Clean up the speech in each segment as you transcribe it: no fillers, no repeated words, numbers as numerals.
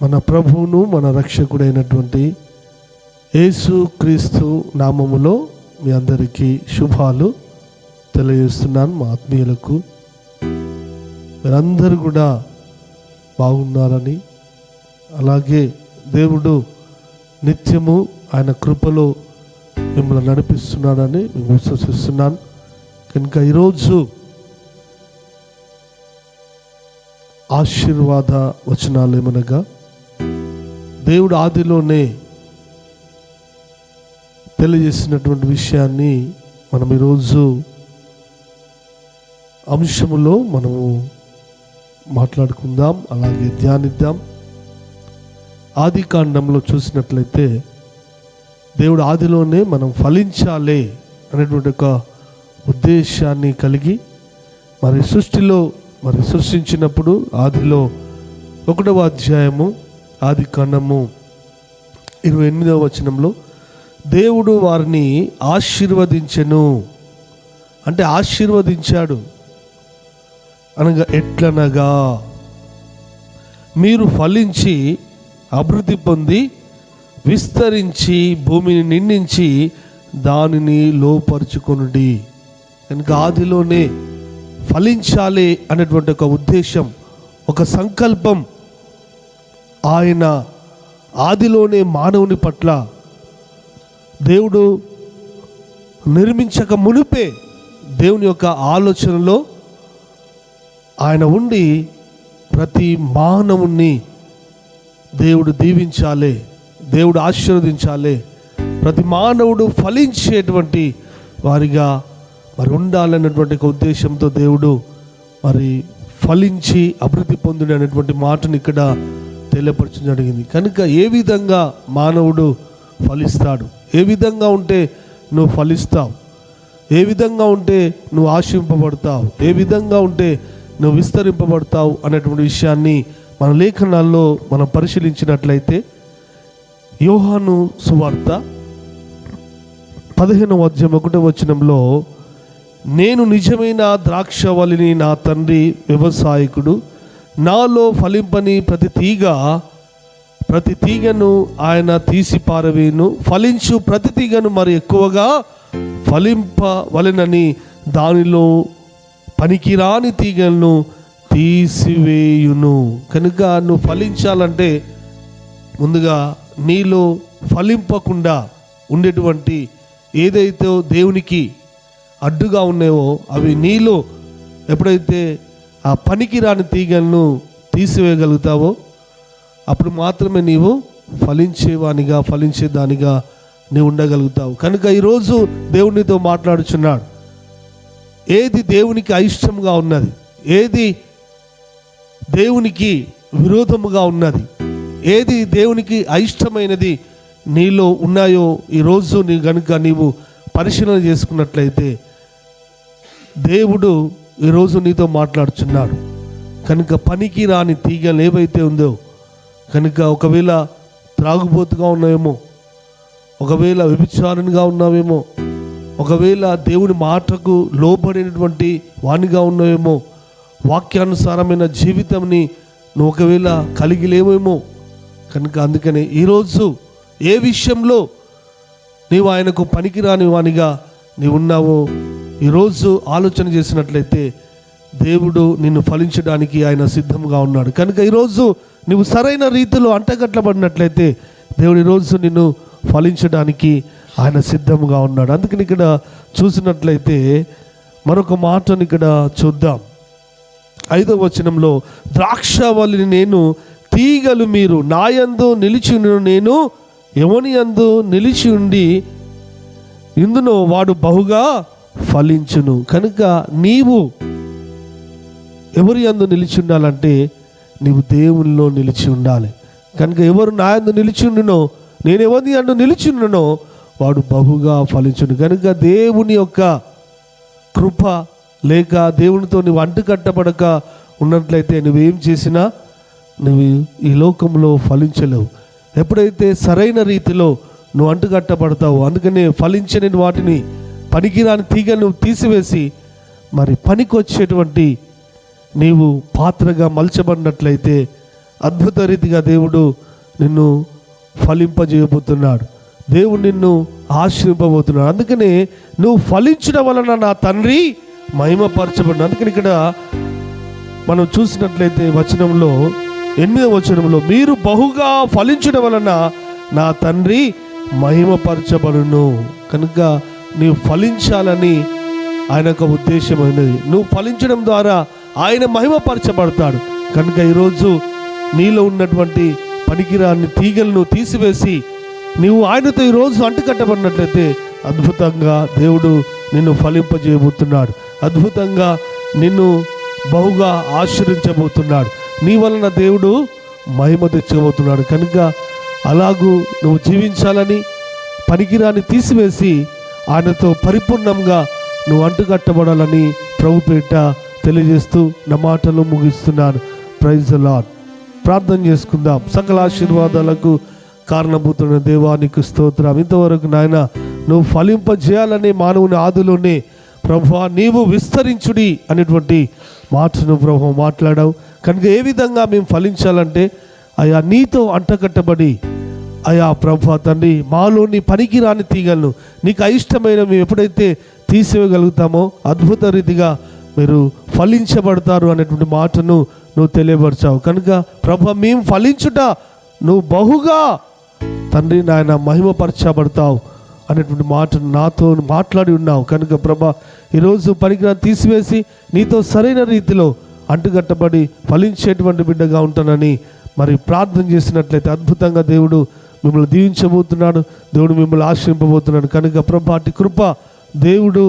మన ప్రభువును మన రక్షకుడైనటువంటి యేసు క్రీస్తు నామములో మీ అందరికీ శుభాలు తెలియజేస్తున్నాను. మా ఆత్మీయులకు మీరందరూ కూడా బాగున్నారని, అలాగే దేవుడు నిత్యము ఆయన కృపలో మిమ్మల్ని నడిపిస్తున్నాడని మేము విశ్వసిస్తున్నాను. కనుక ఈరోజు ఆశీర్వాద వచనాలు ఏమనగా, దేవుడు ఆదిలోనే తెలియజేసినటువంటి విషయాన్ని మనం ఈరోజు అంశములో మనము మాట్లాడుకుందాం, అలాగే ధ్యానిద్దాం. ఆది కాండంలో చూసినట్లయితే దేవుడు ఆదిలోనే మనం ఫలించాలి అనేటువంటి ఒక ఉద్దేశాన్ని కలిగి సృష్టిలో సృష్టించినప్పుడు ఆదిలో 1వ అధ్యాయము ఆది కాండము 28వ వచనంలో దేవుడు వారిని ఆశీర్వదించెను అంటే ఆశీర్వదించాడు అనగా ఎట్లనగా మీరు ఫలించి అభివృద్ధి పొంది విస్తరించి భూమిని నిండించి దానిని లోపరుచుకొనుడి. కనుక ఆదిలోనే ఫలించాలి అనేటువంటి ఒక ఉద్దేశం, ఒక సంకల్పం ఆయన ఆదిలోనే మానవుని పట్ల దేవుడు నిర్మించక మునిపే దేవుని యొక్క ఆలోచనలో ఆయన ఉండి ప్రతి మానవుణ్ణి దేవుడు దీవించాలి, దేవుడు ఆశీర్వదించాలి, ప్రతి మానవుడు ఫలించేటువంటి వారిగా ఉండాలన్నటువంటి ఒక ఉద్దేశంతో దేవుడు ఫలించి అభివృద్ధి పొందుడు అనేటువంటి మాటను ఇక్కడ తెలియపరచడం జరిగింది. కనుక ఏ విధంగా మానవుడు ఫలిస్తాడు, ఏ విధంగా ఉంటే నువ్వు ఫలిస్తావు, ఏ విధంగా ఉంటే నువ్వు ఆశింపబడతావు, ఏ విధంగా ఉంటే నువ్వు విస్తరింపబడతావు అనేటువంటి విషయాన్ని మన లేఖనాల్లో మనం పరిశీలించినట్లయితే యోహాను సువార్త 15వ అధ్యాయం 1వ వచనంలో, నేను నిజమైన ద్రాక్షవల్లిని, నా తండ్రి వ్యవసాయకుడు, నాలో ఫలింపని ప్రతి తీగను ఆయన తీసి పారవేయును, ఫలించు ప్రతి తీగను మరి ఎక్కువగా ఫలింపవలెనని దానిలో పనికిరాని తీగలను తీసివేయును. కనుక నువ్వు ఫలించాలంటే ముందుగా నీలో ఫలింపకుండా ఉండేటువంటి ఏదైతే దేవునికి అడ్డుగా ఉన్నాయో అవి నీలో ఎప్పుడైతే ఆ పనికిరాని తీగలను తీసివేయగలుగుతావో అప్పుడు మాత్రమే నీవు ఫలించేదానిగా నీవు ఉండగలుగుతావు. కనుక ఈరోజు దేవునితో మాట్లాడుచున్నాడు. ఏది దేవునికి అయిష్టంగా ఉన్నది, ఏది దేవునికి విరోధముగా ఉన్నది, ఏది దేవునికి అయిష్టమైనది నీలో ఉన్నాయో ఈరోజు నీవు పరిశీలన చేసుకున్నట్లయితే దేవుడు ఈరోజు నీతో మాట్లాడుచున్నాడు. కనుక పనికి రాని తీగలు ఏవైతే ఉందో, కనుక ఒకవేళ త్రాగుబోతుగా ఉన్నావేమో, ఒకవేళ వ్యభిచారణగా ఉన్నావేమో, ఒకవేళ దేవుని మాటకు లోబడినటువంటి వాణిగా ఉన్నావేమో, వాక్యానుసారమైన జీవితంని నువ్వు ఒకవేళ కలిగి లేవేమో. కనుక అందుకనే ఈరోజు ఏ విషయంలో నీవు ఆయనకు పనికిరాని వానిగా నీవు ఉన్నావో ఈరోజు ఆలోచన చేసినట్లయితే దేవుడు నిన్ను ఫలించడానికి ఆయన సిద్ధంగా ఉన్నాడు. కనుక ఈరోజు నువ్వు సరైన రీతిలో అంటగట్టబడినట్లయితే దేవుడు ఈరోజు నిన్ను ఫలించడానికి ఆయన సిద్ధంగా ఉన్నాడు. అందుకని ఇక్కడ చూసినట్లయితే మరొక మాటను ఇక్కడ చూద్దాం. 5వ వచనంలో, ద్రాక్షవల్లిని నేను, తీగలు మీరు, నాయందు నిలిచి నేను ఎవని యందు నిలిచి ఉండి ఇందులో వాడు బహుగా ఫలించును. కనుక నీవు ఎవరి యందు నిలిచి ఉండాలంటే నీవు దేవునిలో నిలిచి ఉండాలి. కనుక ఎవరు నా యందు నిలిచి ఉండునో, నేను ఎవరి యందు నిలిచి ఉండునో వాడు బహుగా ఫలించును. కనుక దేవుని యొక్క కృప లేక దేవునితో నువ్వు అంటుకట్టబడక ఉన్నట్లయితే నువ్వేం చేసినా నువ్వు ఈ లోకంలో ఫలించలేవు. ఎప్పుడైతే సరైన రీతిలో నువ్వు అంటుకట్టబడతావు, అందుకనే ఫలించని వాటిని, పనికిరాని తీగను తీసివేసి పనికి వచ్చేటువంటి నీవు పాత్రగా మలచబడినట్లయితే అద్భుత రీతిగా దేవుడు నిన్ను ఫలింపజేయబోతున్నాడు. దేవుడు నిన్ను ఆశీర్వదింపబోతున్నాడు. అందుకనే నువ్వు ఫలించడం వలన నా తండ్రి మహిమపరచబడిన. అందుకని ఇక్కడ మనం చూసినట్లయితే వచనంలో 8వ వచనంలో, మీరు బహుగా ఫలించడం వలన నా తండ్రి మహిమపరచబడును. కనుక నీవు ఫలించాలని ఆయన యొక్క ఉద్దేశమైనది. నువ్వు ఫలించడం ద్వారా ఆయన మహిమపరచబడతాడు. కనుక ఈరోజు నీలో ఉన్నటువంటి పనికిరాని తీగలను తీసివేసి నీవు ఆయనతో ఈరోజు అంటుకట్టబడినట్లయితే అద్భుతంగా దేవుడు నిన్ను ఫలింపజేయబోతున్నాడు. అద్భుతంగా నిన్ను బహుగా ఆశీర్వించబోతున్నాడు. నీ వలన దేవుడు మహిమ తెచ్చబోతున్నాడు. కనుక అలాగూ నువ్వు జీవించాలని పనికిరాని తీసివేసి ఆయనతో పరిపూర్ణంగా నువ్వు అంటుకట్టబడాలని ప్రభు పేట తెలియజేస్తూ నా మాటలు ముగిస్తున్నాను. Praise the Lord. ప్రార్థన చేసుకుందాం. సకల ఆశీర్వాదాలకు కారణభూతున్న దేవానికి స్తోత్రం. ఇంతవరకు నాయన నువ్వు ఫలింపజేయాలనే మానవుని ఆదిలోనే ప్రభువా నీవు విస్తరించుడి అనేటువంటి మాటను ప్రభు మాట్లాడావు. కనుక ఏ విధంగా మేము ఫలించాలంటే అయా నీతో అంటకట్టబడి అయా ప్రభువా తండ్రి మాలోని పనికిరాని తీగలను నీకు అయిష్టమైన మేము ఎప్పుడైతే తీసివేయగలుగుతామో అద్భుత రీతిగా మీరు ఫలించబడతారు అనేటువంటి మాటను నువ్వు తెలియపరచావు. కనుక ప్రభు మేము ఫలించుట నువ్వు బహుగా తండ్రి నాయన మహిమపరచబడతావు అనేటువంటి మాటను నాతో మాట్లాడి ఉన్నావు. కనుక ప్రభా ఈరోజు పనికిరాని తీసివేసి నీతో సరైన రీతిలో అంటుకట్టబడి ఫలించేటువంటి బిడ్డగా ఉంటానని మరి ప్రార్థన చేసినట్లయితే అద్భుతంగా దేవుడు మిమ్మల్ని దీవించబోతున్నాడు. దేవుడు మిమ్మల్ని ఆశ్రయింపబోతున్నాడు. కనుక ప్రభా అట్టి కృప దేవుడు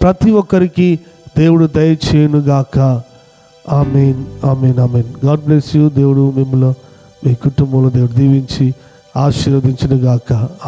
ప్రతి ఒక్కరికి దేవుడు దయచేయునుగాక. Amen, amen, amen. God bless you. దేవుడు మిమ్మల్ని మీ కుటుంబంలో దేవుడు దీవించి ఆశీర్వదించునుగాక.